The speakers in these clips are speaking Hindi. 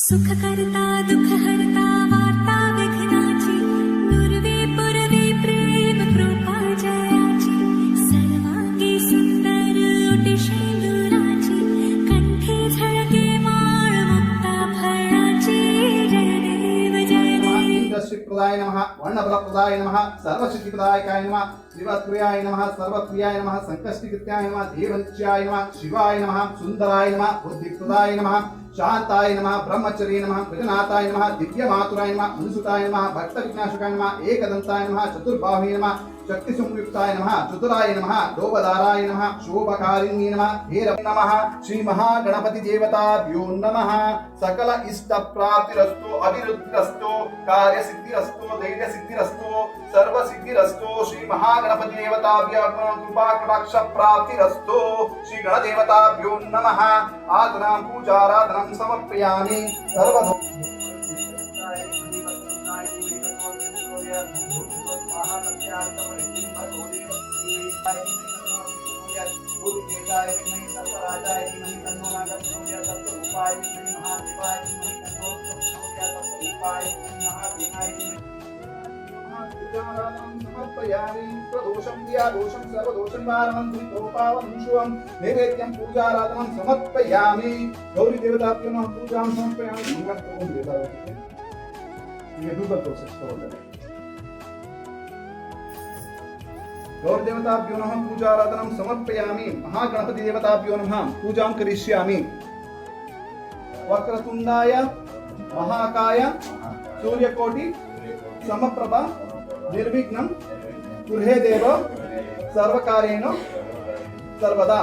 सुख करता दुख हरता वार्ता विघ्नाची नुरवी पुरवी प्रेम कृपा जयाची सर्वांगी सुंदर ओटी शेंदुराची कंठे झळके माळ मुक्ता फळाची जय देव जय देव इंद्रश्रीप्रदाय नमः वर्णबलप्रदाय नमः सर्वसिद्धिप्रदायकाय नमः शिवप्रियाय नमः सर्वप्रियाय नमः संकष्टिकृत्याय नमः देवनित्याय नमः शिवाय नमः सुंदराय नमः बुद्धिप्रदाय नमः शांताय नमः ब्रह्मचर्य नमः गजनाथाय नमः दिव्यमातुराय नमः अनुसुताय नमः भक्तविघ्नाशकाय नमः एकदंताय नमः चतुर्बाहुवे नमः शक्ति संयुक्ताय नमः चतुराय नमः लोभदाराय नमः शोभकारिण्ये नमः भैरव नमः श्री महागणपति देवताभ्यो नमः सकल इष्ट प्राप्तिरस्तु अभिवृद्धिरस्तु कार्य सिद्धिरस्तु धैर्य सिद्धिरस्तु सर्व सिद्धिरस्तु श्री महागणपति देवताभ्यो कृपा कटाक्ष प्राप्तिरस्तु श्री गणदेवताभ्यो नमः आदनां पूजाराधनं समर्पयामि सर्वदो प्रदोषं दियादोषं सर्वदोषं वारणं धूपोपावनं शुभं नैवेद्यं पूजाराधनं समर्पयामि गौरी देवताभ्यो नमः पूजां समर्पयामि मंगल देवताभ्यो ये दूसरा प्रोसेस करो गौर देवताभ्यो नमः पूजाराधनं समर्पयामि महागणपति देवताभ्यो नमः पूजां करिष्यामि वक्रतुंडाय महाकाय सूर्यकोटि समप्रभा निर्विघ्नं कुर्हे देव सर्वकारेण सर्वदा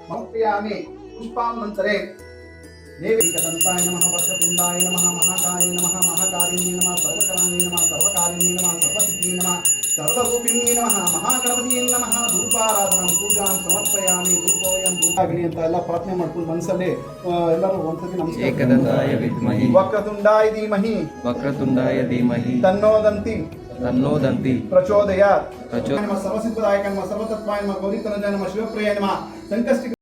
समर्पयामि पुष्पामन्तरे देवीकदन्ताय नमः वक्रतुंडाय नमः महाकाय नमः महाकारिण्ये नमः सर्वकराय नमः सर्वकारिण्ये नमः सर्वसिद्धिये नमः सर्वरूपिण्ये नमः महागणपतिये नमः धूपाराधनं पूजां समर्पयामि धूपोऽयं धूಪಾಗ್ನಿ ಅಂತ ಎಲ್ಲ ಪ್ರಾರ್ಥನೆ ಮಾಡ್ಕೊಂಡು ಮನಸ್ಸಲ್ಲಿ ಎಲ್ಲರೂ ಒಂದ್ಸತಿ ನಮಸ್ಕಾರ ಏಕದಂತಾಯ ವಿದ್ಮಹಿ ವಕ್ರತುಂಡಾಯ ಧೀಮಹಿ तन्नो दन्ति प्रचोदयात् नमः सर्वसिद्धदायकाय नमः सर्वतत्त्वाय नमः गौरीतनजाय नमः शिवप्रियाय नमः संकष्टि